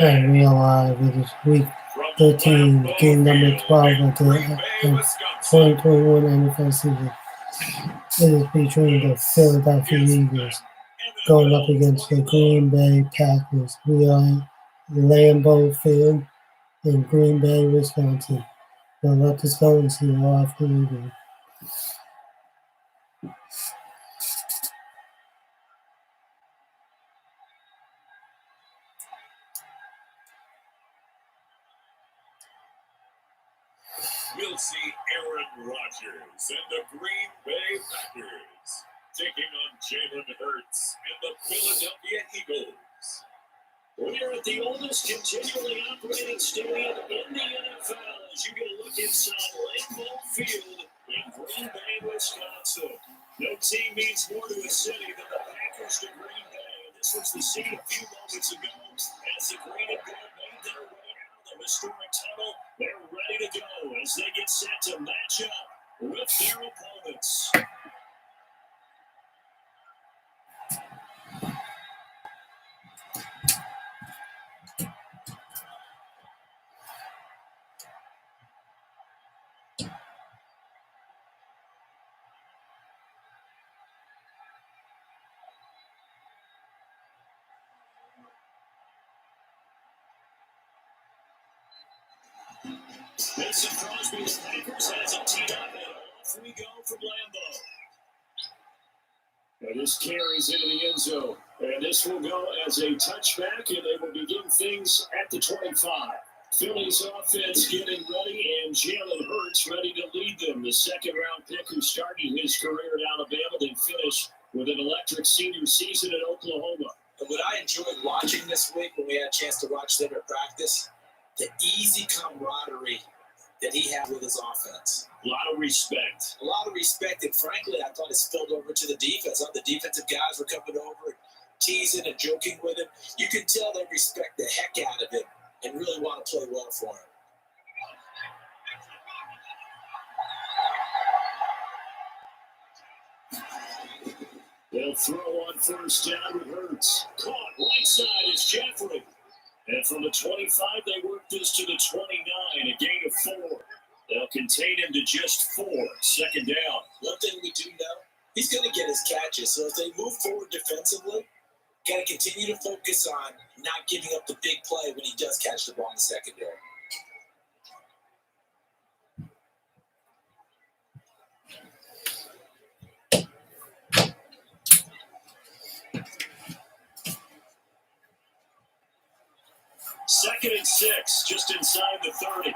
and realize it is week 13, game number 12 of the 2021 NFL season. It is featuring the Philadelphia Eagles going up against the Green Bay Packers. We are at Lambeau Field in Green Bay, Wisconsin. Now let us go and see our afternoon game. We'll see Aaron Rodgers and the Green Bay Packers taking on Jalen Hurts and the Philadelphia Eagles. We're at the oldest continually operating stadium in the NFL as you get a look inside Lambeau Field in Green Bay, Wisconsin. No team means more to a city than the Packers to Green Bay. This was the scene a few moments ago as the Green and Gold made their way out of the historic tunnel. They're ready to go as they get set to match up with their opponents. Mason Crosby, the Packers, has it teed up, and off we go from Lambeau. And this carries into the end zone. And this will go as a touchback, and they will begin things at the 25. Philly's offense getting ready, and Jalen Hurts ready to lead them. The second-round pick who started his career at Alabama, then finished with an electric senior season at Oklahoma. And what I enjoyed watching this week when we had a chance to watch them at practice, the easy camaraderie that he had with his offense. A lot of respect. And frankly, I thought it spilled over to the defense. The defensive guys were coming over and teasing and joking with him. You can tell they respect the heck out of him and really want to play well for him. They'll throw on first down with Hurts. Caught right side is Jeffrey. And from the 25, they work this to the 29, a gain of 4. They'll contain him to just 4. Second down. One thing we do know, he's going to get his catches. So if they move forward defensively, got to continue to focus on not giving up the big play when he does catch the ball in the secondary. Second and 6, just inside the 30.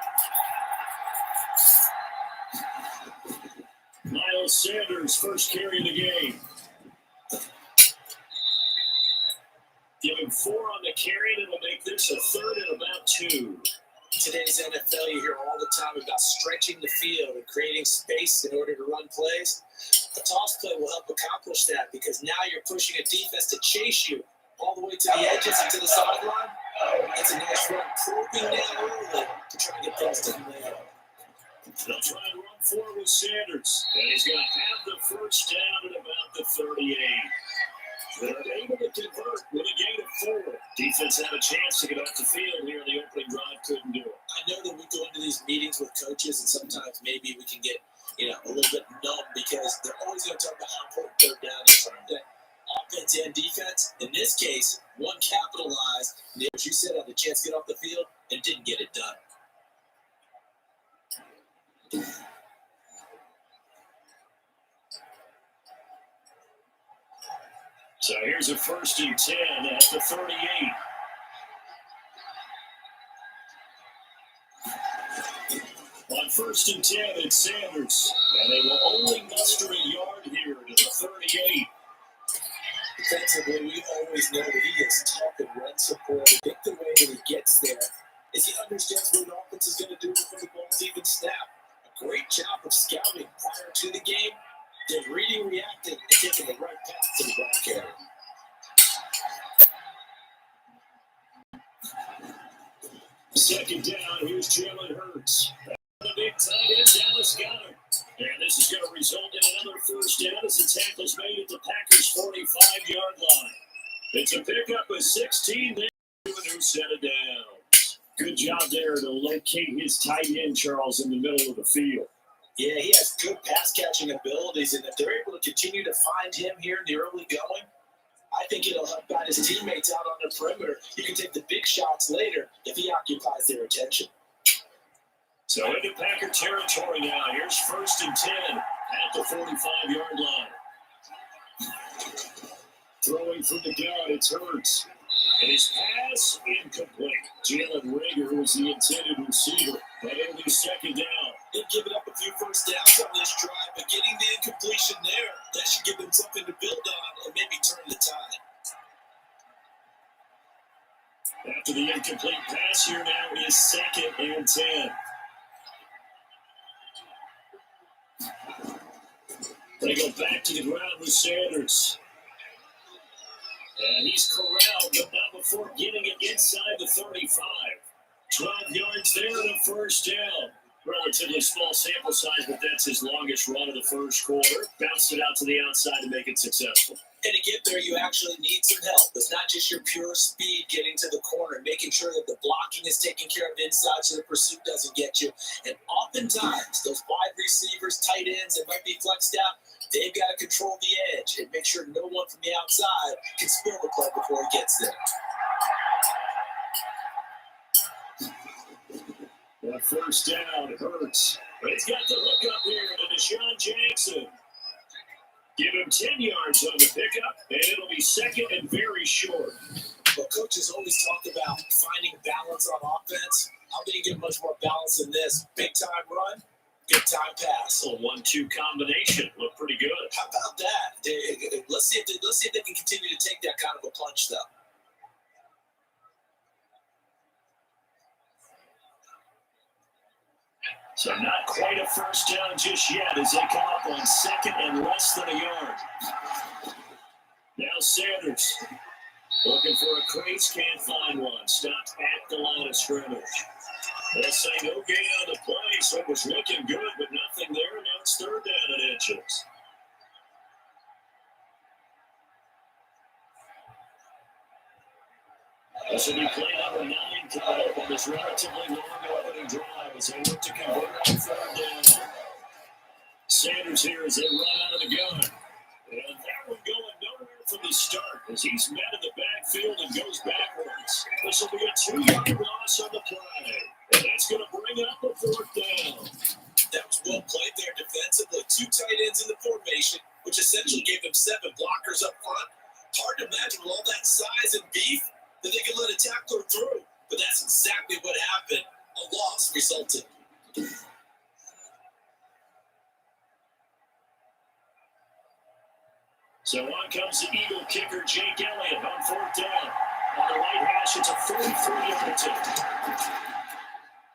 Miles Sanders, first carry of the game. Give him 4 on the carry, and it'll make this a third and about 2. Today's NFL, you hear all the time about stretching the field and creating space in order to run plays. A toss play will help accomplish that because now you're pushing a defense to chase you all the way to the edges and to the sideline. It's a nice run, probing down early to try to get things done later. They'll try and run forward with Sanders, and he's going to have the first down at about the 38. They're able to convert with a gain of 4. Defense had a chance to get off the field here in the opening drive, couldn't do it. I know that we go into these meetings with coaches, and sometimes maybe we can get a little bit numb because they're always going to talk about how important third down is. Offense and defense. In this case, one capitalized. As you said, had the chance to get off the field and didn't get it done. So here's a 1st and 10 at the 38. On 1st and 10, it's Sanders, and they will only muster a yard here to the 38. Defensively, we always know that he is tough and run support. I think the way that he gets there is he understands what an offense is going to do before the ball's even snap. A great job of scouting prior to the game, then reading, reacting, and taking the right path to the ball carrier. Second down, here's Jalen Hurts. The big tight end, Dallas Goedert. And this is going to result in another first down as the tackle's made at the Packers' 45-yard line. It's a pickup of 16 there to who set it down. Good job there to locate his tight end, Charles, in the middle of the field. Yeah, he has good pass catching abilities, and if they're able to continue to find him here in the early going, I think it'll help out his teammates out on the perimeter. He can take the big shots later if he occupies their attention. So into Packer territory now. Here's 1st and 10 at the 45-yard line. Throwing from the gun, it's Hurts. And his pass incomplete. Jalen Reagor was the intended receiver, but it'll be 2nd down. They've given up a few first downs on this drive, but getting the incompletion there, that should give them something to build on and maybe turn the tide. After the incomplete pass here now is 2nd and 10. They go back to the ground with Sanders. And he's corralled, but not before getting it inside the 35. 12 yards there and a 1st down. Relatively small sample size, but that's his longest run of the first quarter. Bounced it out to the outside to make it successful. And to get there, you actually need some help. It's not just your pure speed getting to the corner, making sure that the blocking is taken care of inside so the pursuit doesn't get you. And oftentimes, those wide receivers, tight ends that might be flexed out, they've got to control the edge and make sure no one from the outside can spill the play before he gets there. That 1st down hurts. But he's got the hook up here to Deshaun Jackson. Give him 10 yards on the pickup, and it'll be 2nd and very short. Well, coaches always talk about finding balance on offense. How can you get much more balance than this? Big time run, big time pass. A 1-2 combination looked pretty good. How about that? Let's see if they can continue to take that kind of a punch, though. So not quite a 1st down just yet as they come up on 2nd and less than a yard. Now Sanders looking for a crease, can't find one. Stopped at the line of scrimmage. They'll say no gain on the play, so it was looking good, but nothing there. Now it's 3rd down and inches. This will be play number 9 coming up on this relatively long opening drive as they look to convert on 3rd down. Sanders here as they run out of the gun. And that one going nowhere from the start as he's met in the backfield and goes backwards. This will be a 2-yard loss on the play. And that's going to bring up a 4th down. That was well played there defensively. 2 tight ends in the formation, which essentially gave them 7 blockers up front. Hard to imagine with all that size and beef that they could let a tackler through. But that's exactly what happened. A loss resulted. So on comes the Eagle kicker, Jake Elliott, on 4th down. On the right hash, it's a 43-yard attempt.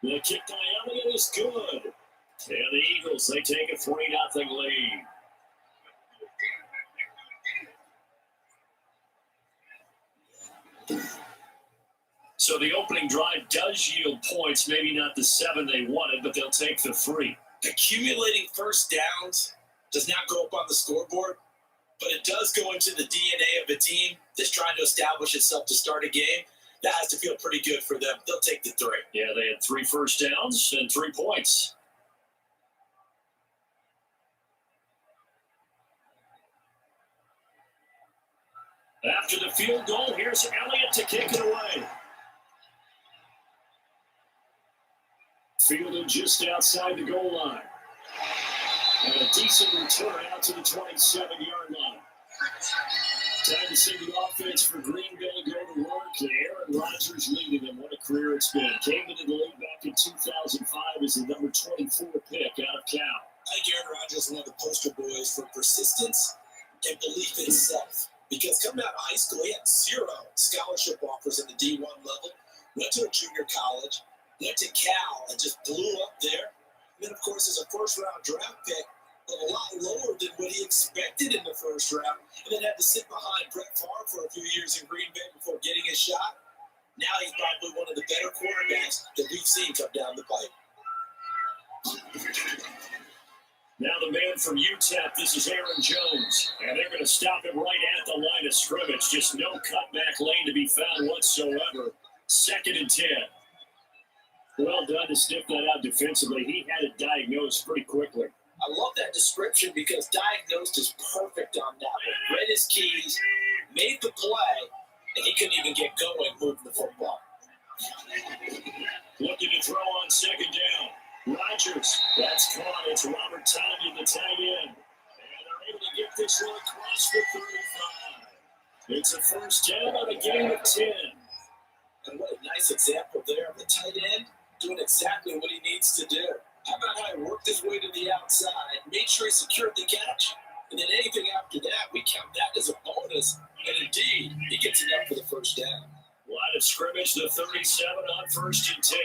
The kick by Elliott is good. And the Eagles, they take a 3-0 lead. So the opening drive does yield points, maybe not the 7 they wanted, but they'll take the 3. Accumulating first downs does not go up on the scoreboard, but it does go into the DNA of a team that's trying to establish itself to start a game. That has to feel pretty good for them. They'll take the 3. Yeah, they had 3 first downs and 3 points. After the field goal, here's Elliott to kick it away. Fielded just outside the goal line. And a decent return out to the 27-yard line. Time to see the offense for Green Bay go to work. Aaron Rodgers leading them. What a career it's been. Came into the league back in 2005 as the number 24 pick out of Cal. I think Aaron Rodgers is one of the poster boys for persistence and belief in self. Because coming out of high school, he had 0 scholarship offers at the D1 level. Went to a junior college, went to Cal, and just blew up there. And then, of course, as a first-round draft pick, but a lot lower than what he expected in the first round, and then had to sit behind Brett Favre for a few years in Green Bay before getting his shot. Now he's probably one of the better quarterbacks that we've seen come down the pipe. Now the man from UTEP, this is Aaron Jones, and they're going to stop him right at the line of scrimmage. Just no cutback lane to be found whatsoever. 2nd and 10. Well done to sniff that out defensively. He had it diagnosed pretty quickly. I love that description because diagnosed is perfect on that one. Read his keys, made the play, and he couldn't even get going moving the football. Looking to throw on 2nd down. Rodgers, that's caught. It's Robert Tonyan, the tight end. And they're able to get this one across the 35. It's a 1st down on a gain of 10. And what a nice example there of the tight end doing exactly what he needs to do. How about how he worked his way to the outside, made sure he secured the catch, and then anything after that, we count that as a bonus. And indeed, he gets enough for the 1st down. Line of scrimmage, the 37 on 1st and 10.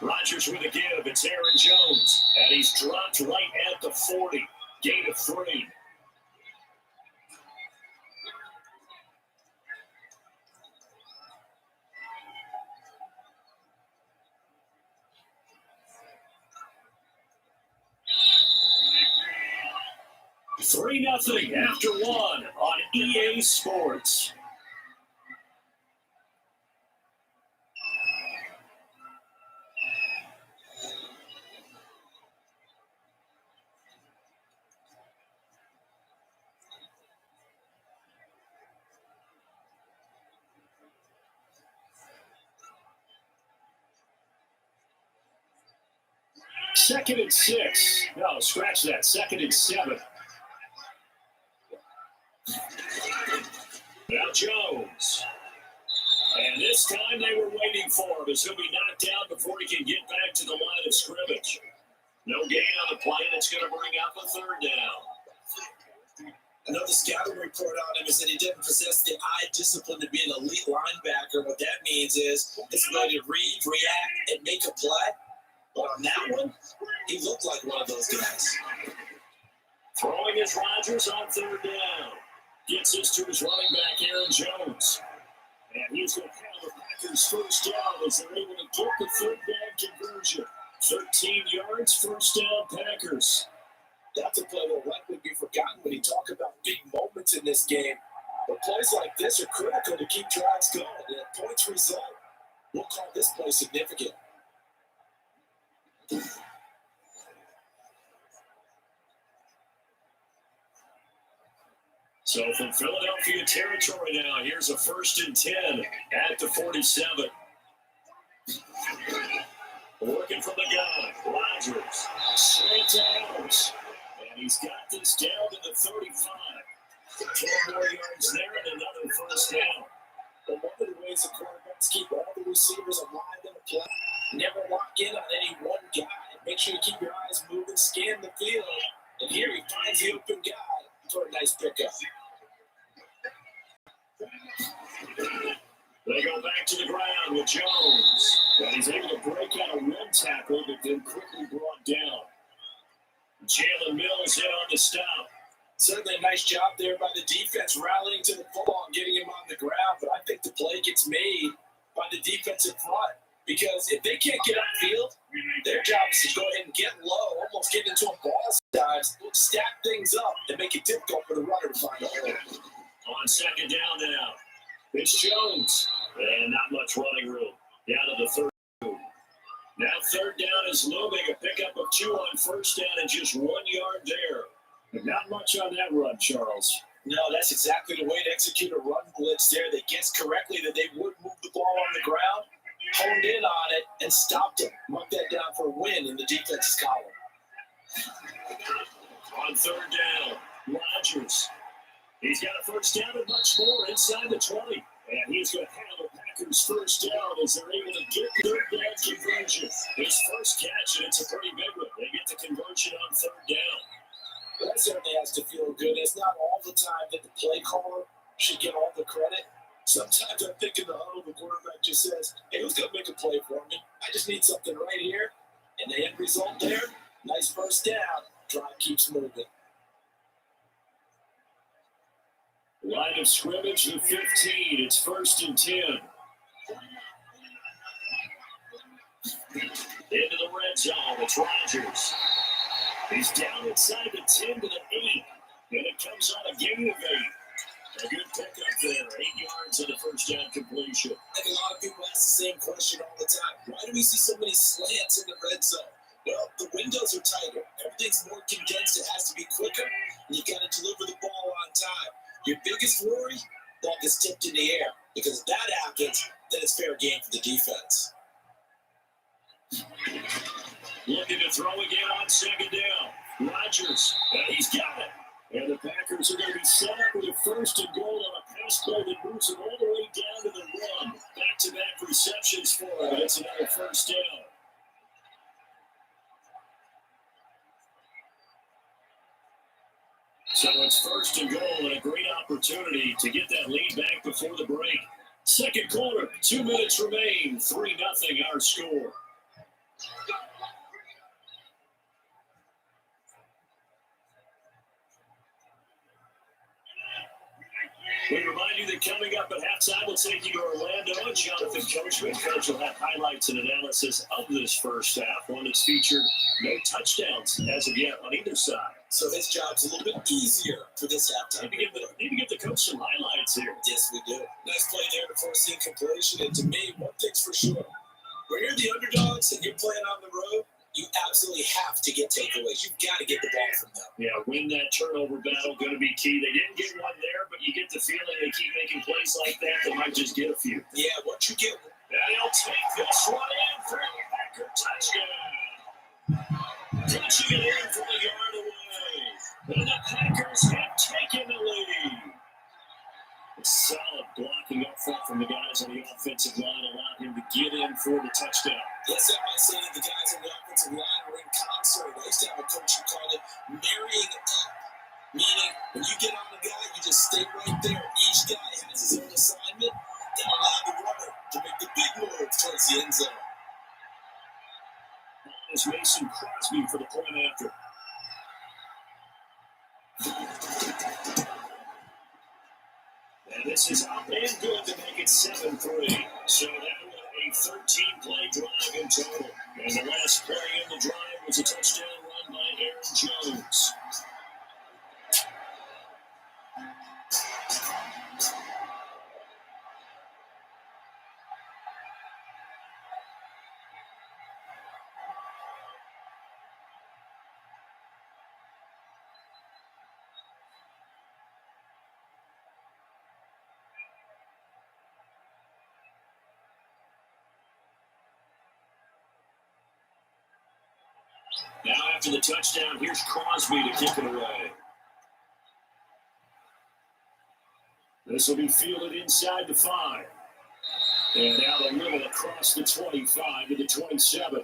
Rodgers with a give. It's Aaron Jones. And he's dropped right at the 40. Gain of 3. Three nothing after 1 on EA Sports. Second and 6. No, scratch that. 2nd and 7. Now Jones. And this time they were waiting for him as he'll be knocked down before he can get back to the line of scrimmage. No gain on the play, and it's going to bring up a 3rd down. Another scouting report on him is that he didn't possess the eye discipline to be an elite linebacker. What that means is his ability to read, react, and make a play. But on that one, he looked like one of those guys. Throwing is Rodgers on 3rd down. Gets this to his running back, Aaron Jones. And he's going to have the Packers 1st down as they're able to get the 3rd down conversion. 13 yards, 1st down Packers. That's a play that will likely be forgotten when you talk about big moments in this game. But plays like this are critical to keep drives going. And at points result, we'll call this play significant. So from Philadelphia territory now, here's a 1st and 10 at the 47. Working from the gun, Rodgers, straight to Adams. And he's got this down to the 35. 12 more yards there and another 1st down. But one of the ways the quarterbacks keep all the receivers alive in the play, never lock in on any one guy. Make sure you keep your eyes moving, scan the field. And here he finds the open guy for a nice pickup. They go back to the ground with Jones. And he's able to break out a run tackle, but then quickly brought down. Jalen Mills in on the stop. Certainly a nice job there by the defense rallying to the ball and getting him on the ground. But I think the play gets made by the defensive front. Because if they can't get upfield, their job is to go ahead and get low, almost get into a ball size, stack things up, and make it difficult for the runner to find a hole. On 2nd down now, it's Jones. And not much running room. Down to the 3rd. Now 3rd down is looming. A pickup of 2 on 1st down and just 1 yard there. But not much on that run, Charles. No, that's exactly the way to execute a run blitz there. They guessed correctly that they would move the ball on the ground, honed in on it, and stopped him. Mark that down for a win in the defense's column. On 3rd down, Rodgers. He's got a 1st down and much more inside the 20. And he's going to have the Packers 1st down as they're able to get 3rd down conversion. His first catch, and it's a pretty big one. They get the conversion on 3rd down. Well, that certainly has to feel good. It's not all the time that the play caller should get all the credit. Sometimes I think in the huddle, the quarterback just says, hey, who's going to make a play for me? I just need something right here. And the end result there, nice 1st down. Drive keeps moving. Line of scrimmage, the 15. It's 1st and 10. Into the red zone, it's Rodgers. He's down inside the 10 to the 8. And it comes on a gain of 8. A good pickup there. 8 yards on the first down completion. I think a lot of people ask the same question all the time. Why do we see so many slants in the red zone? Well, the windows are tighter. Everything's more condensed. It has to be quicker. And you got to deliver the ball on time. Your biggest worry, ball gets tipped in the air. Because if that happens, then it's fair game for the defense. Looking to throw again on second down. Rodgers, he's got it. And the Packers are going to be set up with a first and goal on a pass play that moves them all the way down to the run. Back-to-back receptions for him. It's another first down. So it's first and goal and a great opportunity to get that lead back before the break. Second quarter, 2 minutes remain. 3-0 our score. We remind you that coming up at halftime, we'll take you to Orlando. Jonathan Coachman. Coach will have highlights and analysis of this first half, one that's featured no touchdowns as of yet on either side. So his job's a little bit easier for this halftime. Need to give the coach some highlights here. Yes, we do. Nice play there to force the incompletion. And to me, one thing's for sure. When you're the underdogs and you're playing on the road, you absolutely have to get takeaways. You've got to get the ball from them. Yeah, win that turnover battle, going to be key. They didn't get one there, but you get the feeling they keep making plays like that, they might just get a few. Yeah, once you get... And he'll take this one in for a Packer touchdown. Punching it in from a yard away. And the Packers have taken the lead. A solid blocking up front from the guys on the offensive line allowed him to get in for the touchdown. Yes, I might say that the guys on the offensive line were in concert. I used to have a coach who called it marrying up. Meaning, when you get on the guy, you just stay right there. Each guy has his own assignment and allow the runner to make the big move towards the end zone. Is Mason Crosby for the point after. And this is up and good to make it 7-3. So that was a 13-play drive in total. And the last play in the drive was a touchdown run by Aaron Jones. Now after the touchdown, here's Crosby to kick it away. This will be fielded inside the 5. And now the middle across the 25 to the 27.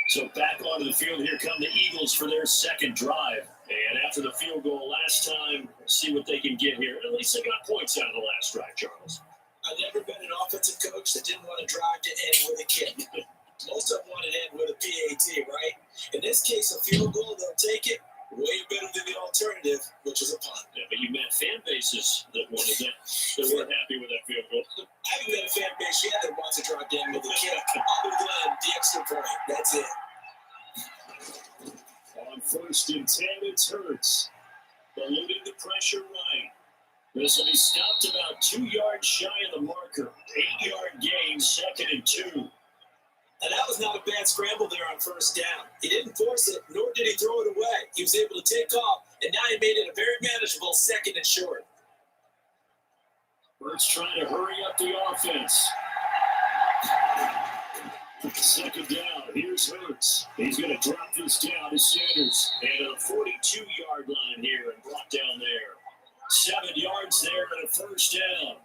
So back onto the field, here come the Eagles for their second drive. And after the field goal last time, see what they can get here. At least they got points out of the last drive, Charles. I've never been an offensive coach that didn't want to drive to end with a kick. Most of them want to end with a PAT, right? In this case, a field goal, they'll take it way better than the alternative, which is a punt. Yeah, but you met fan bases that wanted that, that weren't happy with that field goal. I haven't met a fan base yet that wants to drive to end with a kick, other than the extra point. That's it. On first and 10, it's Hurts. Eluding the pressure right. This will be stopped about 2 yards shy of the marker. 8-yard gain, 2nd and 2. And that was not a bad scramble there on first down. He didn't force it, nor did he throw it away. He was able to take off, and now he made it a very manageable 2nd and short. Hurts trying to hurry up the offense. 2nd down, here's Hurts. He's going to drop this down to Sanders. And a 42-yard line here and brought down there. 7 yards there and a first down.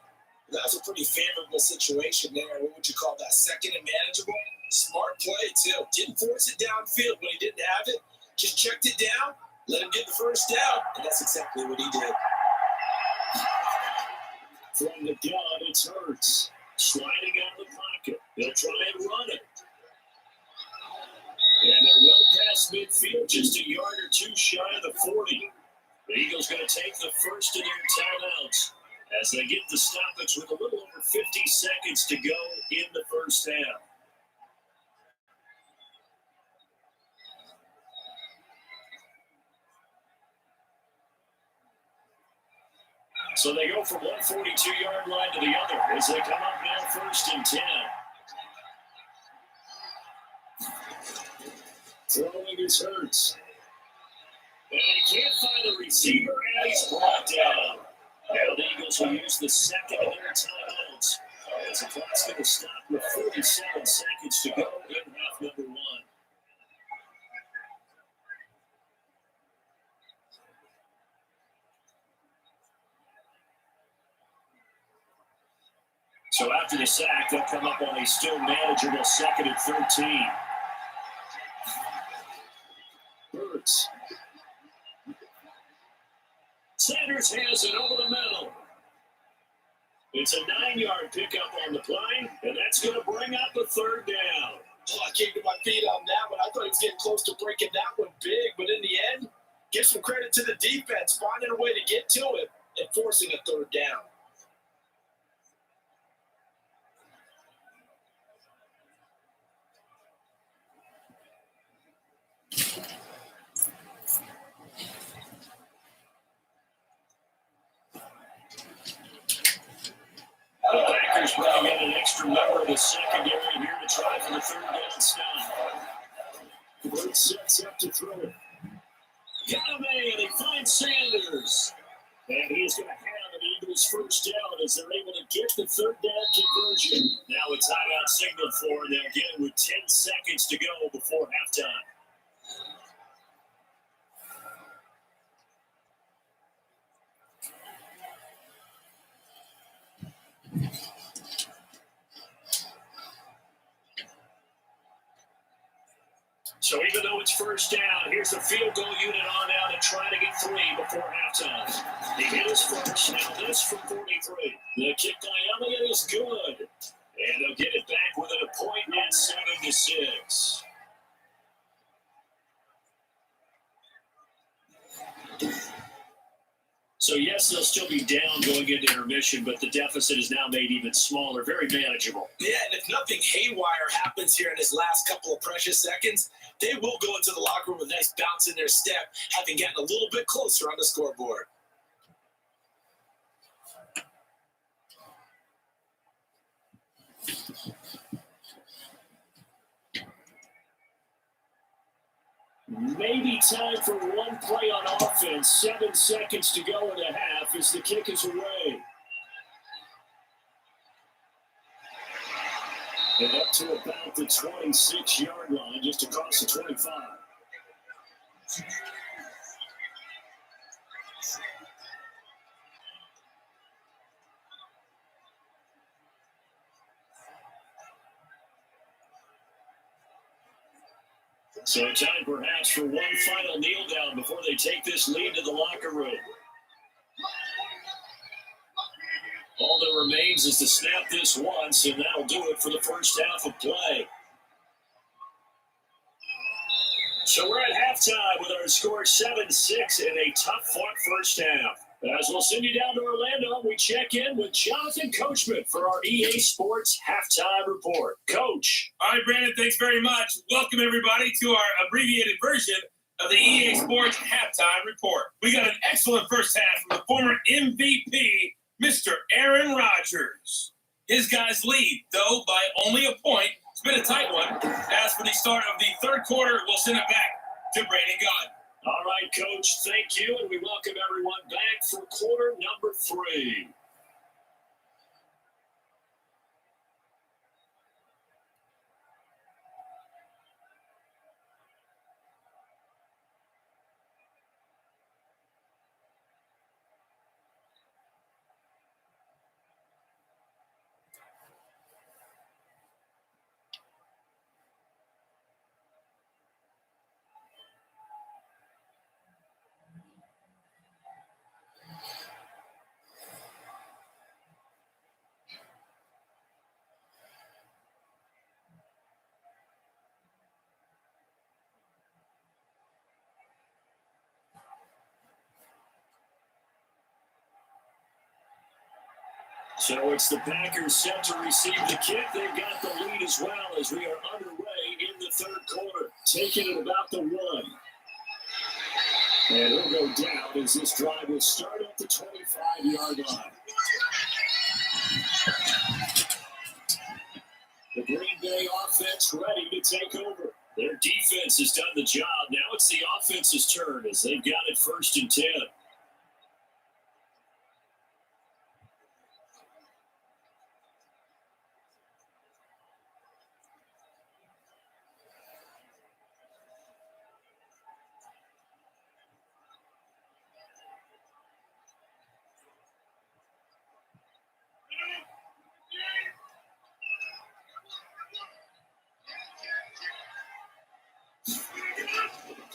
That's a pretty favorable situation there. What would you call that? 2nd and manageable? Smart play, too. Didn't force it downfield when he didn't have it. Just checked it down, let him get the first down, and that's exactly what he did. From the gun, it's Hurts. Sliding out of the pocket. They'll try and run it. And they're well past midfield, just a yard or two shy of the 40. The Eagles going to take the first of their timeouts as they get the stoppage with a little over 50 seconds to go in the first half. So they go from 142-yard line to the other as they come up now 1st and 10. Throwing his Hurts. And he can't find the receiver, and he's brought down. Now the Eagles will use the second of their timeouts. As the clock's going to stop with 47 seconds to go in half number 1. So after the sack, they'll come up on a still manageable 2nd and 13. Hurts. Sanders has it over the middle. It's a 9-yard pickup on the play, and that's going to bring up a 3rd down. Oh, I came to my feet on that one. I thought he was getting close to breaking that one big, but in the end, give some credit to the defense, finding a way to get to it and forcing a 3rd down. The Packers bringing in an extra member of the secondary here to try for the 3rd down stop. Woods sets up to throw it. Got him in. He finds Sanders. And he's going to have an Eagles 1st down as they're able to get the 3rd down conversion. Now a timeout signal for them. They'll get it with 10 seconds to go before halftime. So even though it's 1st down, here's the field goal unit on out and trying to get 3 before halftime. He hit his first, now this from 43. The kick by Elliott is good. And they'll get it back within a point at 7-6. So yes, they'll still be down going into intermission, but the deficit is now made even smaller, very manageable. Yeah, and if nothing haywire happens here in his last couple of precious seconds, they will go into the locker room with a nice bounce in their step, having gotten a little bit closer on the scoreboard. Maybe time for one play on offense. 7 seconds to go in the half as the kick is away. And up to about the 26-yard line, just across the 25. So time perhaps for one final kneel down before they take this lead to the locker room. All that remains is to snap this once, and that'll do it for the first half of play. So we're at halftime with our score 7-6 in a tough-fought first half. As we'll send you down to Orlando, we check in with Jonathan Coachman for our EA Sports Halftime Report. Coach. All right, Brandon, thanks very much. Welcome, everybody, to our abbreviated version of the EA Sports Halftime Report. We got an excellent first half from the former MVP, Mr. Aaron Rodgers. His guys lead, though, by only a point. It's been a tight one. As for the start of the third quarter, we'll send it back to Brandon Gaudin. All right, Coach, thank you, and we welcome everyone back for quarter number 3. So it's the Packers set to receive the kick. They've got the lead as well as we are underway in the third quarter. Taking it about the 1. And he'll go down as this drive will start up at the 25-yard line. The Green Bay offense ready to take over. Their defense has done the job. Now it's the offense's turn as they've got it 1st and 10.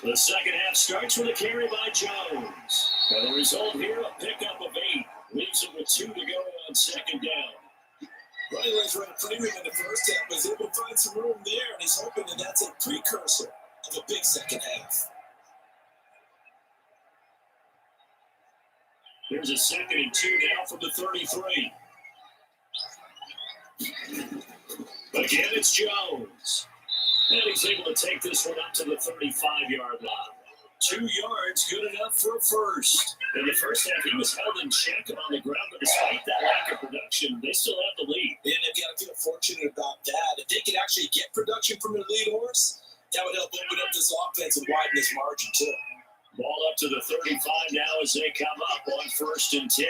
The second half starts with a carry by Jones. And the result here, a pickup of 8. Leaves him with 2 to go on 2nd down. Running Reds ran a pretty ring in the first half, was able to find some room there, and he's hoping that that's a precursor of a big second half. Here's a 2nd and 2 now from the 33. Again, it's Jones. And he's able to take this one up to the 35-yard line. 2 yards, good enough for a first. In the first half, he was held in check and on the ground, but despite that lack of production, they still have the lead. And they've got to feel fortunate about that. If they could actually get production from their lead horse, that would help open up this offense and widen this margin, too. Ball up to the 35 now as they come up on 1st and 10.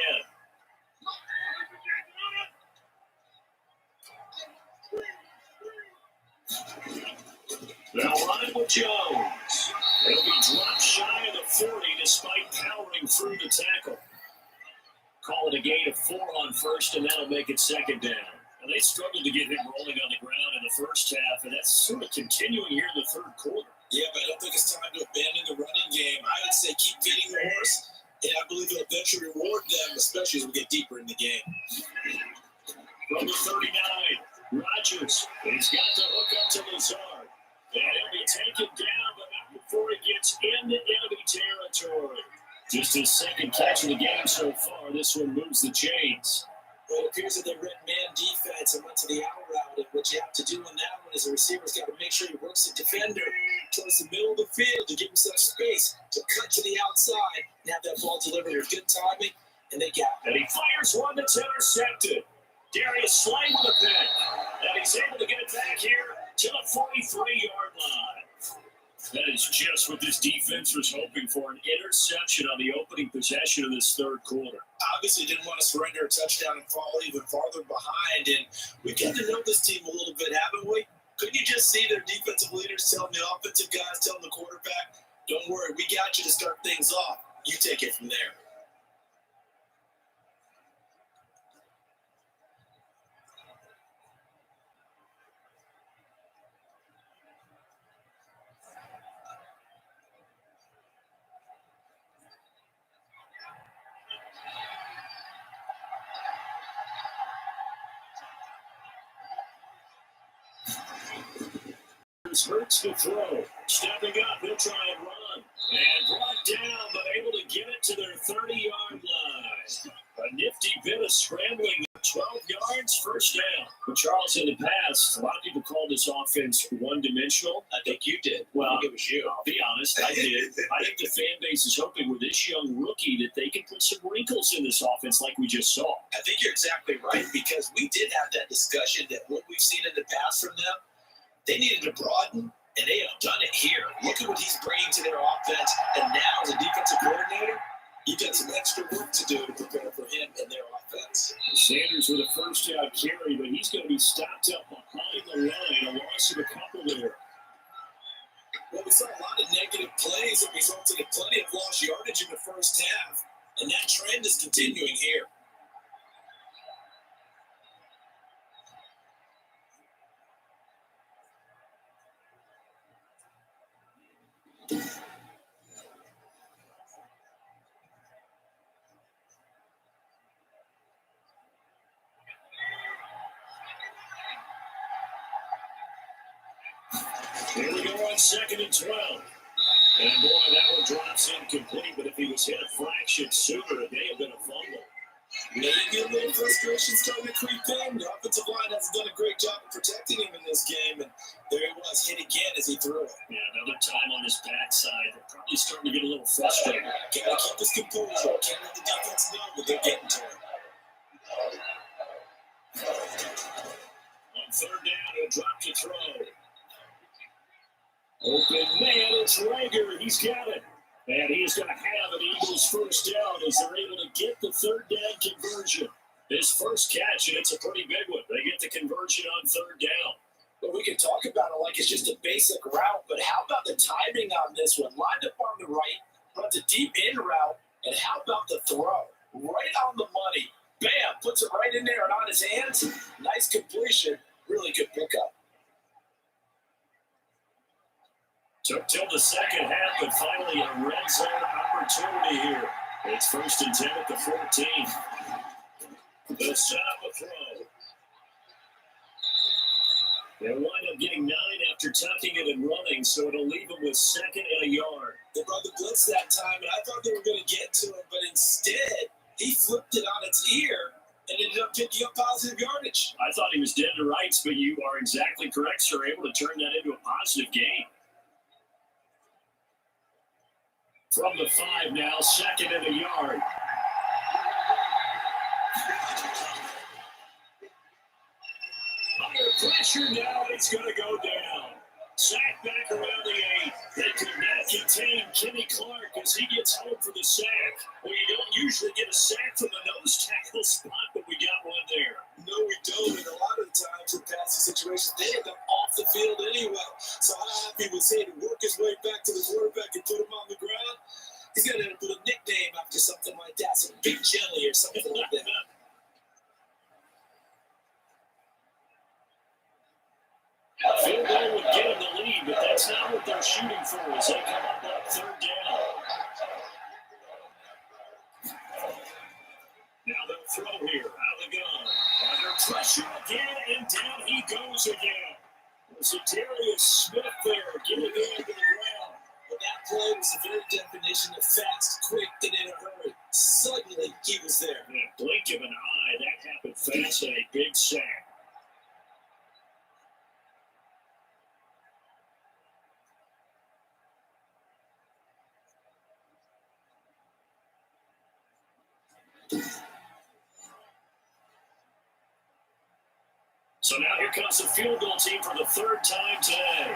They'll run it with Jones. It'll be dropped shy of the 40 despite powering through the tackle. Call it a gain of 4 on 1st, and that'll make it 2nd down. And they struggled to get him rolling on the ground in the first half, and that's sort of continuing here in the 3rd quarter. Yeah, but I don't think it's time to abandon the running game. I would say keep feeding the horse, and I believe it'll eventually reward them, especially as we get deeper in the game. From the 39, Rodgers. He's got the hook up to Lazard. And he'll be taken down, but not before it gets into enemy territory. Just his 2nd catch of the game so far. This one moves the chains. Well, it appears that they read man defense and went to the out route. And what you have to do in that one is the receiver's got to make sure he works the defender towards the middle of the field to give himself space to cut to the outside and have that ball delivered with good timing, and they got it. And he fires one that's intercepted. Darius Slay with a pick. And he's able to get it back here to the 43-yard line. That is just what this defense was hoping for, an interception on the opening possession of this 3rd quarter. Obviously didn't want to surrender a touchdown and fall even farther behind, and we get to know this team a little bit, haven't we? Couldn't you just see their defensive leaders telling the offensive guys, telling the quarterback, don't worry, we got you to start things off. You take it from there. Hurts to throw. Stepping up, he'll try and run. And brought down, but able to get it to their 30-yard line. A nifty bit of scrambling. 12 yards, first down. But Charles, in the past, a lot of people called this offense one-dimensional. I think you did. Well, I think it was you. I'll be honest, I did. I think the fan base is hoping with this young rookie that they can put some wrinkles in this offense like we just saw. I think you're exactly right, because we did have that discussion that what we've seen in the past from them, they needed to broaden, and they have done it here. Look at what he's bringing to their offense, and now as a defensive coordinator, you've got some extra work to do to prepare for him and their offense. Sanders with a first down carry, but he's going to be stopped up behind the line. A loss of a couple there. Well, we saw a lot of negative plays that resulted in plenty of lost yardage in the first half, and that trend is continuing here. Here we go on 2nd and 12. And boy, that one drops incomplete, but if he was hit a fraction sooner, it may have been a fumble. Maybe a little frustration starting to creep in. The offensive line hasn't done a great job of protecting him in this game, and there he was, hit again as he threw it. Yeah, another time on his backside. They're probably starting to get a little frustrated. Gotta keep his composure. Can't let the defense know that they're getting to him. On third down, he'll drop to throw. Open man, it's Rager. He's got it. And he's going to have an Eagles first down as they're able to get the third down conversion. His first catch, and it's a pretty big one. They get the conversion on third down. But we can talk about it like it's just a basic route, but how about the timing on this one? Lined up on the right, runs a deep in route, and how about the throw? Right on the money. Bam, puts it right in there and on his hands. Nice completion. Really good pickup. Took till the second half, but finally a red zone opportunity here. It's first and 10 at the 14. They'll set up a throw. They'll wind up getting 9 after tucking it and running, so it'll leave them with second and a yard. They brought the blitz that time, and I thought they were going to get to it, but instead, he flipped it on its ear and ended up picking up positive yardage. I thought he was dead to rights, but you are exactly correct, sir. Able to turn that into a positive gain. From the 5 now, second and a yard. Under pressure now, it's going to go down. Sack back around the 8. They could not contain Kenny Clark as he gets home for the sack. Well, you don't usually get a sack from the nose tackle spot, but we got one there. No, we don't. And a lot of the times in passing situations, they end up off the field anyway. So how happy was he to work his way back to the quarterback and put him on the ground? He's going to end up with a nickname after something like that, some Big Jelly or something like that. Field goal would get him the lead, but that's not what they're shooting for as they come up on third down. Now they'll throw here, out of the gun. Under pressure again, and down he goes again. There's a Darius Smith there, getting down to the ground. But that play was the very definition of fast, quick, and in a hurry. Suddenly, he was there. In a blink of an eye, that happened fast and a big sack. So now here comes the field goal team for the third time today.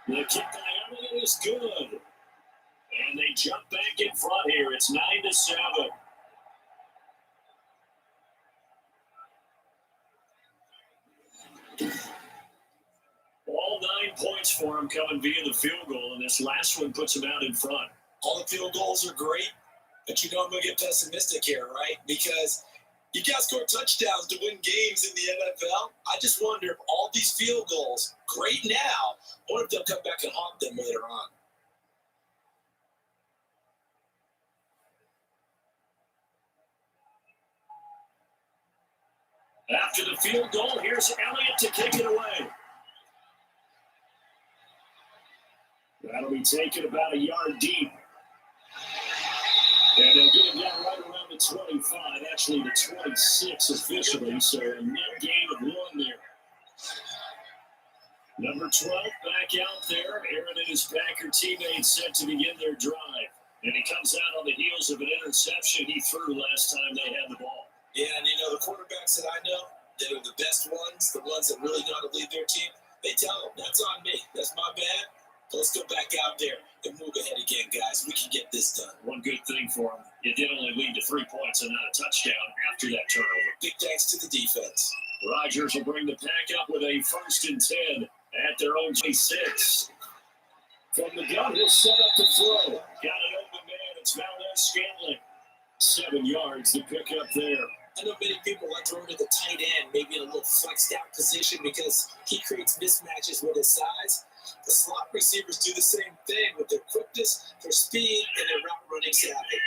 The kick by Emily is good. And they jump back in front here. It's 9-7. All 9 points for them coming via the field goal, and this last one puts them out in front. All the field goals are great, but you know I'm going to get pessimistic here, right? Because you got to score touchdowns to win games in the NFL. I just wonder if all these field goals, great now, or if they'll come back and haunt them later on. After the field goal, here's Elliott to kick it away. That'll be taken about a yard deep. And they'll get him down right around the 25, actually the 26 officially, so a net gain of 1 there. Number 12 back out there. Aaron and his Packer teammates set to begin their drive. And he comes out on the heels of an interception he threw last time they had the ball. Yeah, and you know, the quarterbacks that I know that are the best ones, the ones that really know how to lead their team, they tell them, that's on me. That's my bad. Let's go back out there and move ahead again, guys. We can get this done. One good thing for him, it did only lead to 3 points and not a touchdown after that turnover. Big thanks to the defense. Rodgers will bring the pack up with a 1st and 10 at their own 26. From the gun, he'll set up the throw. Got an open man. It's Valdez-Scantling. 7 yards to pick up there. I know many people like to run to the tight end, maybe in a little flexed out position because he creates mismatches with his size. The slot receivers do the same thing with their quickness, their speed, and their route running savvy.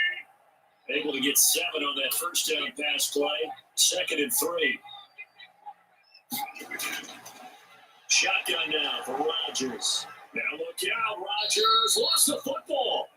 Able to get 7 on that first down pass play. 2nd and 3. Shotgun now for Rodgers. Now look out, Rodgers lost the football.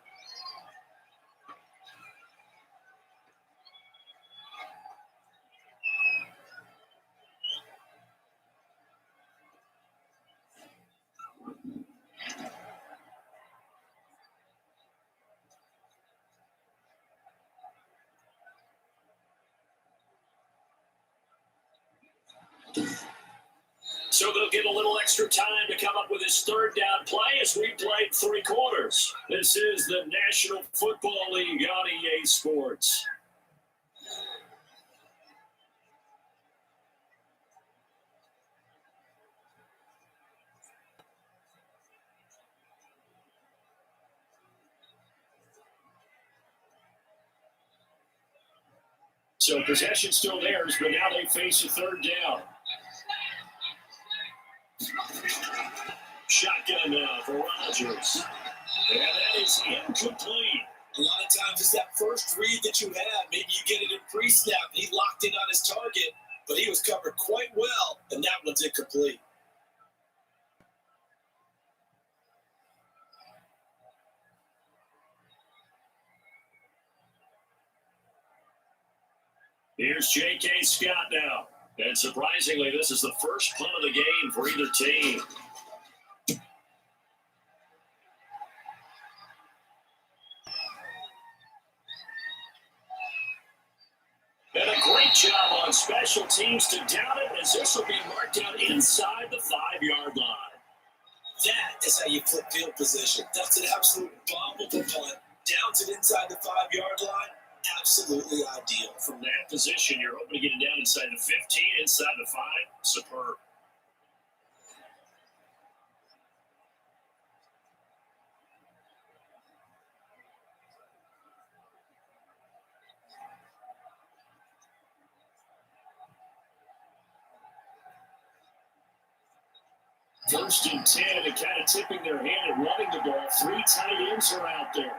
So they'll get a little extra time to come up with his third down play as we played 3 quarters. This is the National Football League on EA Sports. So possession still theirs, but now they face a third down. Shotgun now for Rodgers. And that is incomplete. A lot of times it's that first read that you have. Maybe you get it in pre-snap. He locked in on his target, but he was covered quite well, and that one's incomplete. Here's J.K. Scott now. And surprisingly, this is the first punt of the game for either team. And a great job on special teams to down it, as this will be marked out inside the 5-yard line. That is how you flip field position. That's an absolute bomb of a punt. Downs it inside the 5-yard line. Absolutely ideal. From that position, you're hoping to get it down inside the 15, inside the 5. Superb. First and 10, and kind of tipping their hand at running the ball. 3 tight ends are out there.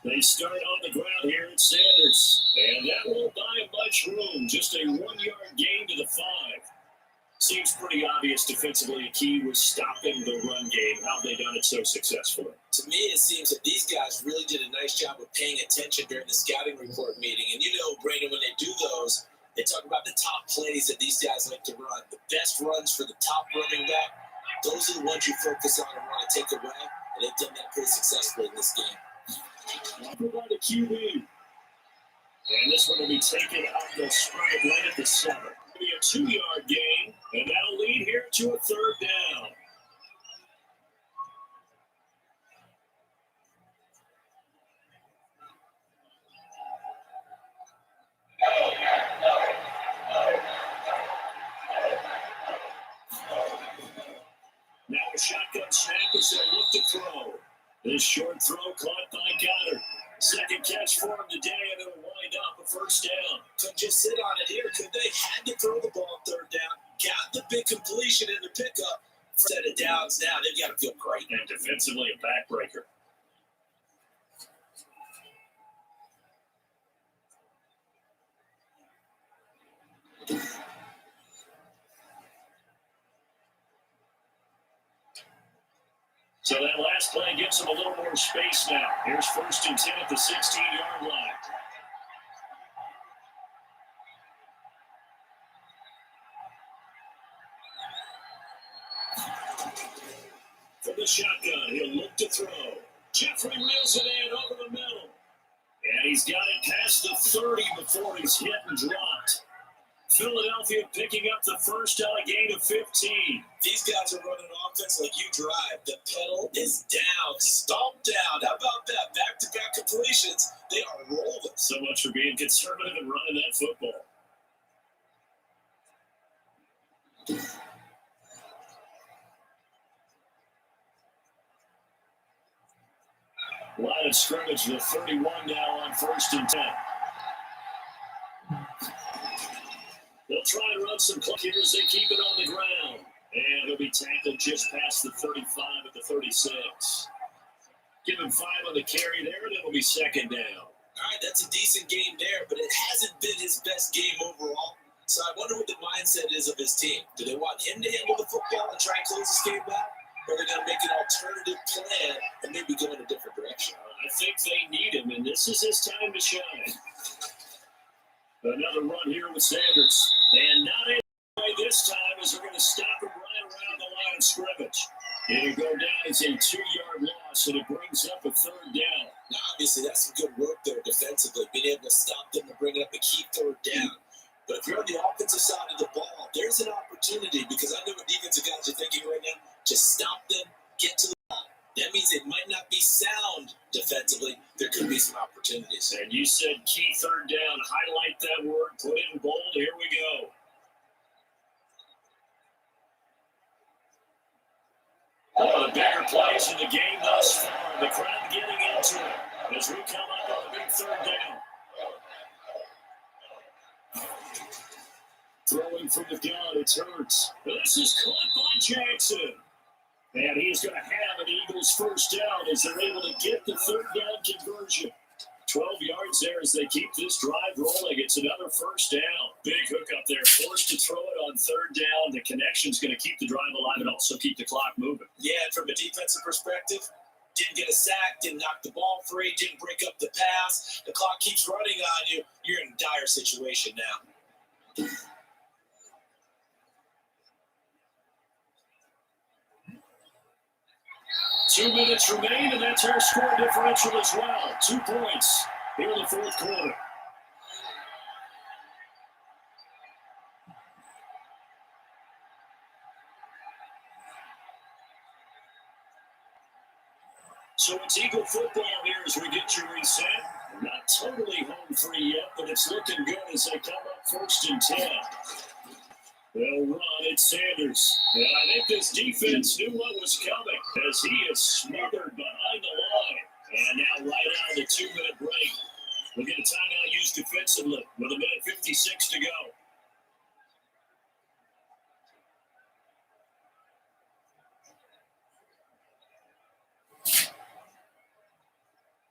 They start on the ground here at Sanders, and that won't buy him much room. Just a 1-yard gain to the 5. Seems pretty obvious defensively. A key was stopping the run game. How have they done it so successfully? To me, it seems that these guys really did a nice job of paying attention during the scouting report meeting. And you know, Brandon, when they do those, they talk about the top plays that these guys like to run. The best runs for the top running back, those are the ones you focus on and want to take away. And they've done that pretty successfully in this game. Offered by the QB. And this one will be taken up the stride right at the 7. It'll be a 2-yard gain, and that'll lead here to a 3rd down. Now a shotgun snap as they look to throw. This short throw caught by Goddard. Second catch for him today, and it'll wind up a first down. Couldn't just sit on it here, could they? Had to throw the ball 3rd down. Got the big completion in the pickup. Set of downs now. They've got to feel great. And defensively, a backbreaker. So that last play gives them a little more space now. Here's 1st and 10 at the 16-yard line. For the shotgun, he'll look to throw. Jeffrey reels it in over the middle. And he's got it past the 30 before he's hit and dropped. Philadelphia picking up the first on a gain of 15. These guys are running offense like you drive. The pedal is down, stomped down. How about that? Back-to-back completions. They are rolling. So much for being conservative and running that football. Line of scrimmage, the 31 now on 1st and 10. They'll try and run some clock here as they keep it on the ground. And he'll be tackled just past the 35 at the 36. Give him 5 on the carry there, and it'll be 2nd down. All right, that's a decent game there, but it hasn't been his best game overall. So I wonder what the mindset is of his team. Do they want him to handle the football and try and close this game out? Or are they going to make an alternative plan and maybe go in a different direction? I think they need him, and this is his time to shine. Another run here with Sanders. And not anyway this time, as they're going to stop him right around the line of scrimmage. It'll go down as a 2-yard loss, and it brings up a 3rd down. Now, obviously, that's some good work there defensively, being able to stop them and bring up a key 3rd down. But if you're on the offensive side of the ball, there's an opportunity because I know what defensive guys are thinking right now. Just stop them, get to the ball. That means it might not be sound defensively. There could be some opportunities. And you said key third down. Highlight that word. Put it in bold. Here we go. One of the bigger plays in the game thus far. The crowd getting into it as we come up on the big third down. Throwing from the gun, it's Hurts. This is caught by Jackson. And he's going to have an Eagles first down as they're able to get the third down conversion. 12 yards there as they keep this drive rolling. It's another first down. Big hook up there. Forced to throw it on third down. The connection's going to keep the drive alive and also keep the clock moving. Yeah, and from a defensive perspective, didn't get a sack, didn't knock the ball free, didn't break up the pass. The clock keeps running on you. You're in a dire situation now. 2 minutes remain, and that's our score differential as well. 2 points here in the fourth quarter. So it's Eagle football here as we get you reset. Not totally home free yet, but it's looking good as they come up first and 10. They'll run it, Sanders. And I think this defense knew what was coming as he is smothered behind the line. And now right out of the 2-minute break. We'll get a timeout used defensively with 1:56 to go.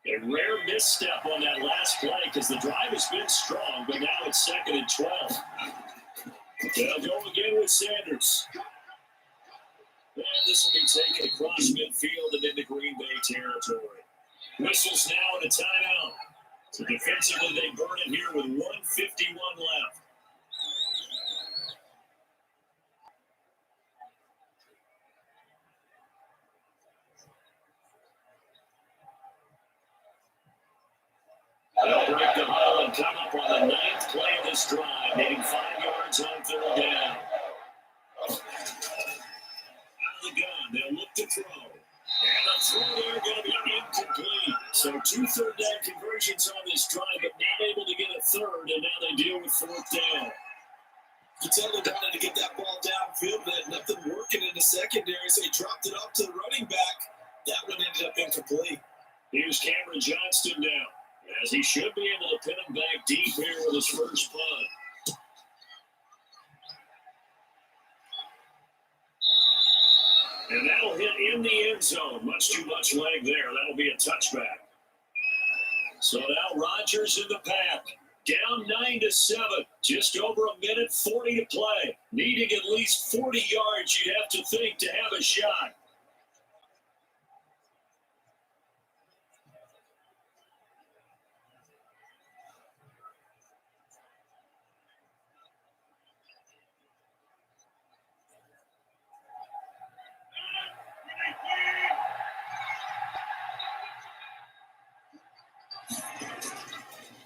A rare misstep on that last play because the drive has been strong, but now it's 2nd and 12. They'll go again with Sanders. And this will be taken across midfield and into Green Bay territory. Whistles now and a timeout. So defensively, they burn it here with 1:51 left. They'll break the huddle and come up on the 9th play of this drive, needing 5 yards on third down. Out of the gun, they'll look to throw. And the throw there going to be incomplete. So 2 third down conversions on this drive, but not able to get a third, and now they deal with 4th down. You tell them wanted to get that ball downfield, but had nothing working in the secondary, so he dropped it off to the running back. That one ended up incomplete. Here's Cameron Johnston now, as he should be able to pin him back deep here with his first punt. And that'll hit in the end zone. Much too much leg there. That'll be a touchback. So now Rodgers in the pack. Down 9-7. Just over 1:40 to play. Needing at least 40 yards, you'd have to think, to have a shot.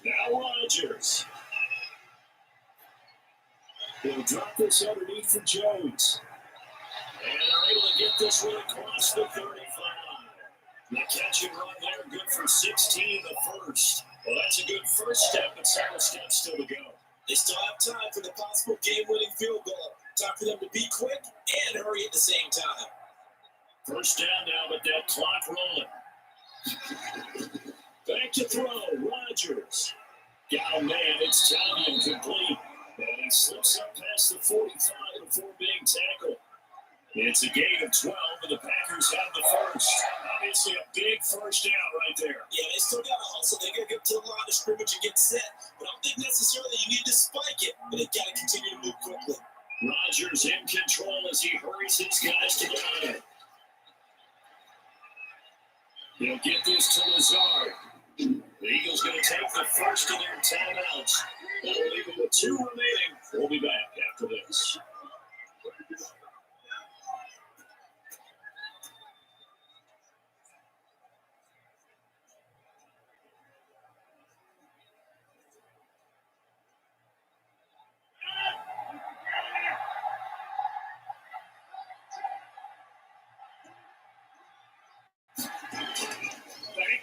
Now Rodgers. He'll drop this underneath for Jones. And they're able to get this one across the 35. The catch and run there, good for 16 the first. Well, that's a good first step, but several steps still to go. They still have time for the possible game-winning field goal. Time for them to be quick and hurry at the same time. First down now, but that clock rolling. Back to throw, Rodgers. Got a man, it's Tonyan complete. And he slips up past the 45 before being tackled. It's a gain of 12, and the Packers have the first. Obviously a big first down right there. Yeah, they still got to hustle. They got to get to the line of scrimmage and get set. But I don't think necessarily you need to spike it, but they got to continue to move quickly. Rodgers in control as he hurries his guys to the line. They'll get this to Lazard. The Eagles going to take the first of their timeouts. They'll leave it with 2 remaining. We'll be back after this.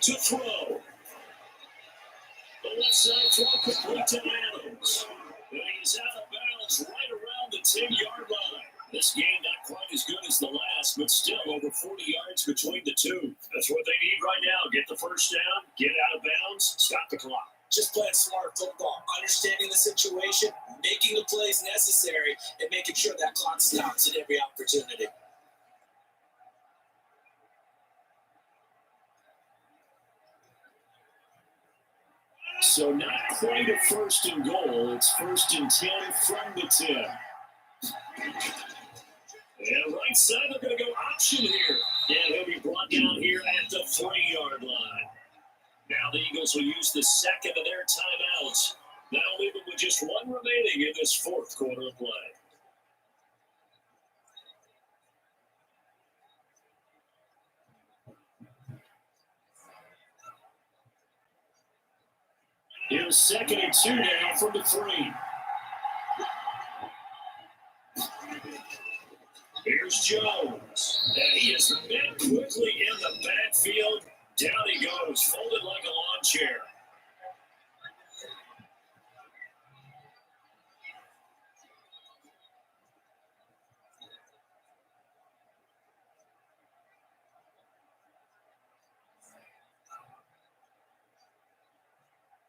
to throw. The left side throw complete to Adams. And he's out of bounds right around the 10-yard line. This game not quite as good as the last, but still over 40 yards between the two. That's what they need right now. Get the first down, get out of bounds, stop the clock. Just playing smart football, understanding the situation, making the plays necessary, and making sure that clock stops at every opportunity. So not quite a first and goal. It's first and 10 from the 10. And right side, they're going to go option here. And he'll be brought down here at the 3-yard line. Now the Eagles will use the second of their timeouts. That'll leave them with just one remaining in this fourth quarter of play. Here's second and 2 now from the 3. Here's Jones. And he is met quickly in the backfield. Down he goes, folded like a lawn chair.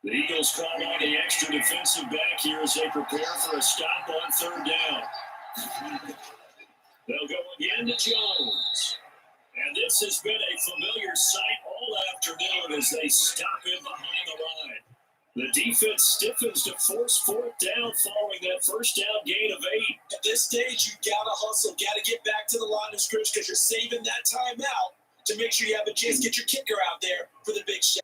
The Eagles call on the extra defensive back here as they prepare for a stop on third down. They'll go again to Jones. And this has been a familiar sight all afternoon as they stop him behind the line. The defense stiffens to force fourth down following that first down gain of 8. At this stage, you got to hustle, got to get back to the line of scrimmage because you're saving that timeout to make sure you have a chance to get your kicker out there for the big shot.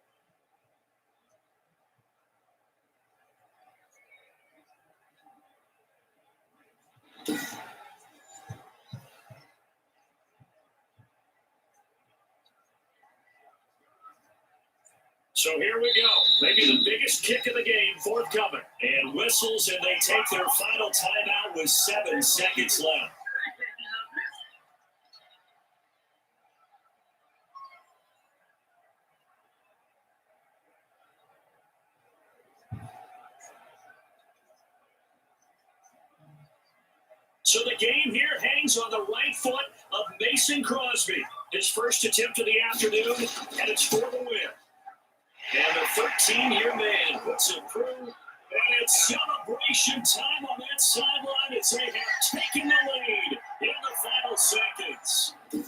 So here we go. Maybe the biggest kick of the game forthcoming. And whistles, and they take their final timeout with 7 seconds left. So the game here hangs on the right foot of Mason Crosby. His first attempt of the afternoon, and it's for the win. And the 13-year man puts it through, and it's celebration time on that sideline as they have taken the lead in the final seconds. And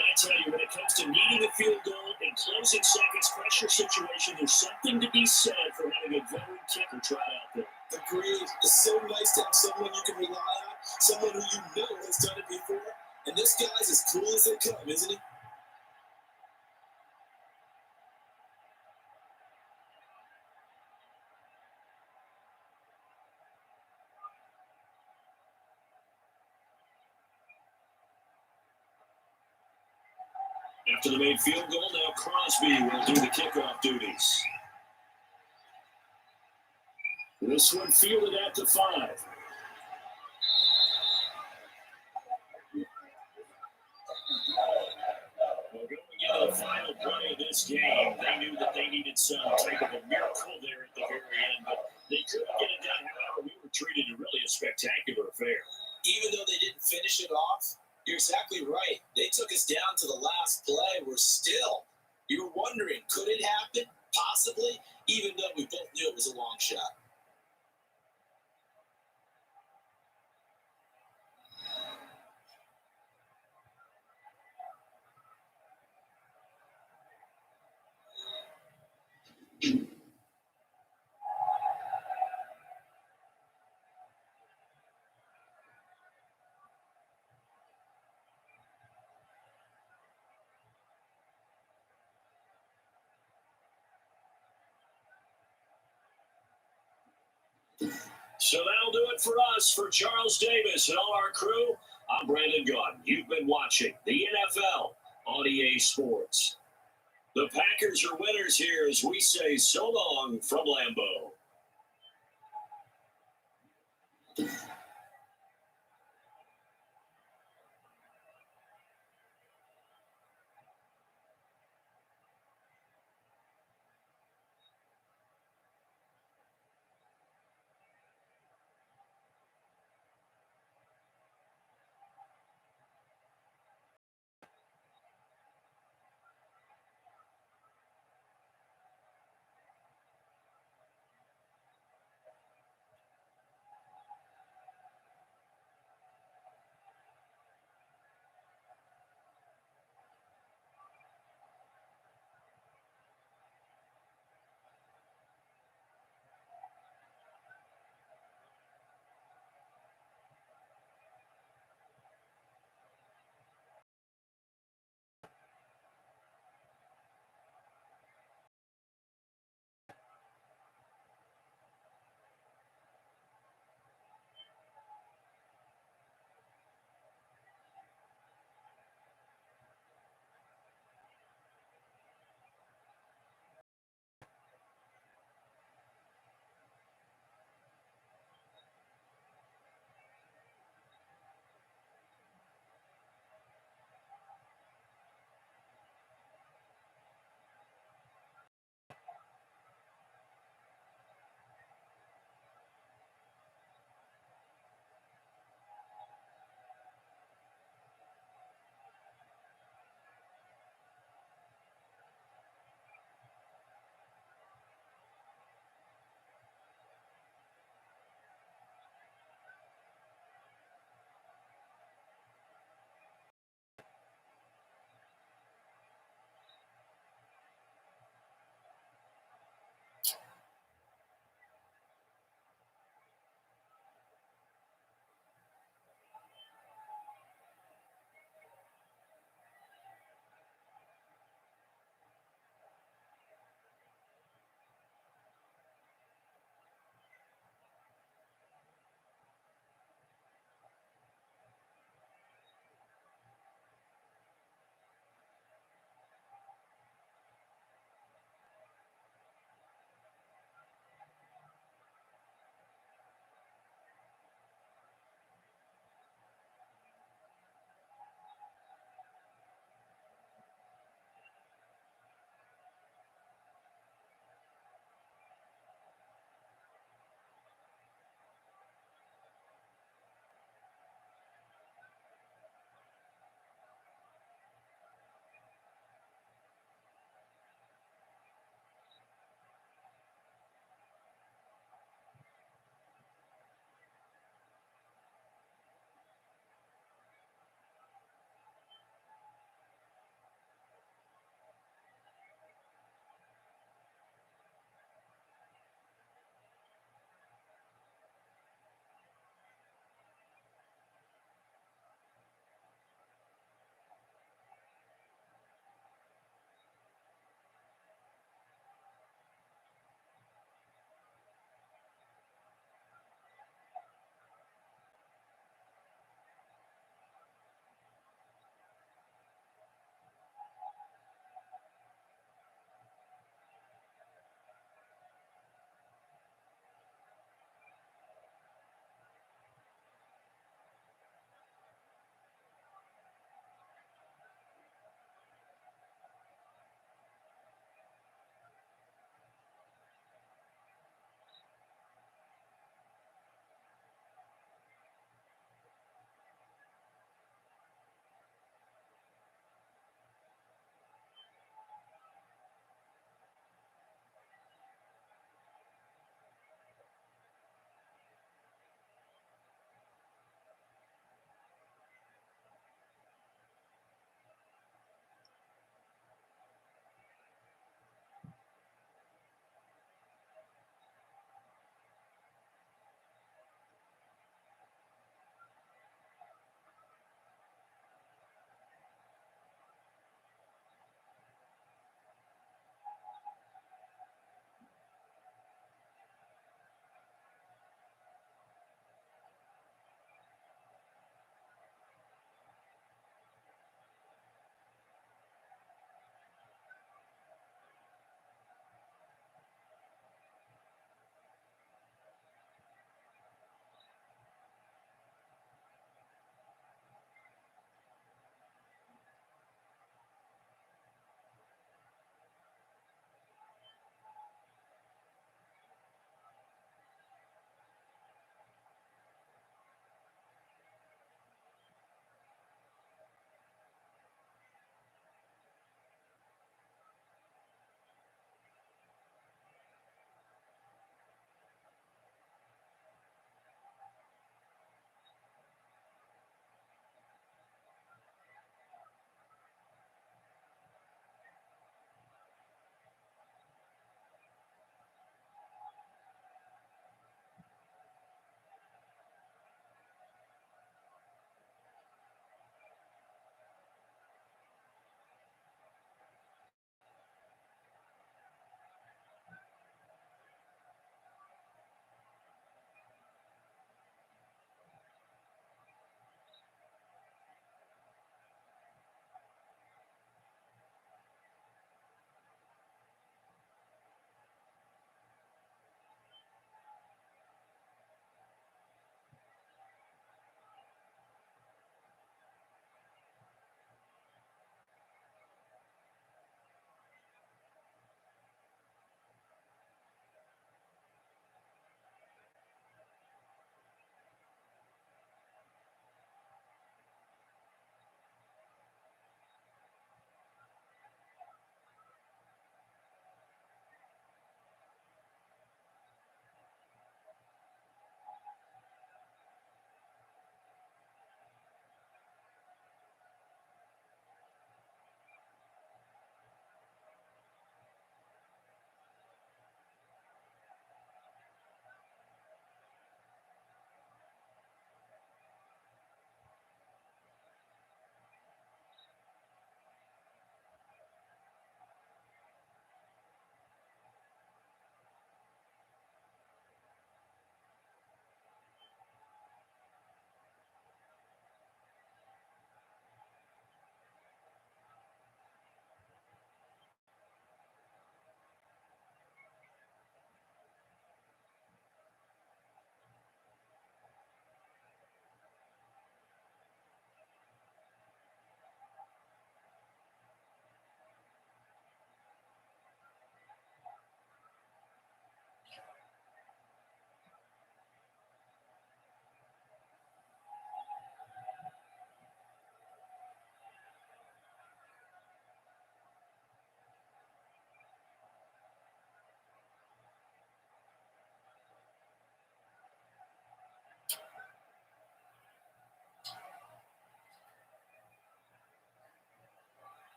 I tell you, when it comes to needing a field goal in closing seconds, pressure situation, there's something to be said for having a veteran kicker try out there. Agreed. It's so nice to have someone you can rely on, someone who you know has done it before. And this guy's as cool as they come, isn't he? After the made field goal, now Crosby will do the kickoff duties. This one fielded at the 5. Well, going into the final play of this game, they knew that they needed some type of a miracle there at the very end, but they couldn't get it done. However, we were treated to really a spectacular affair. Even though they didn't finish it off, you're exactly right. They took us down to the last play. You were wondering, could it happen? Possibly, even though we both knew it was a long shot. So that'll do it for us. For Charles Davis and all our crew, I'm Brandon Gaudin. You've been watching the NFL on EA Sports. The Packers are winners here as we say so long from Lambeau.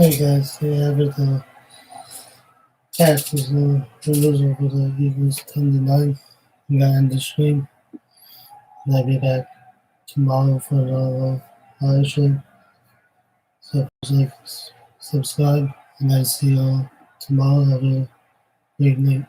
Hey guys, so yeah, with the Packers lose over the Eagles 10-9. We got to end the stream. And I'll be back tomorrow for the live stream. So please like, subscribe, and I'll see you all tomorrow. Have a great night.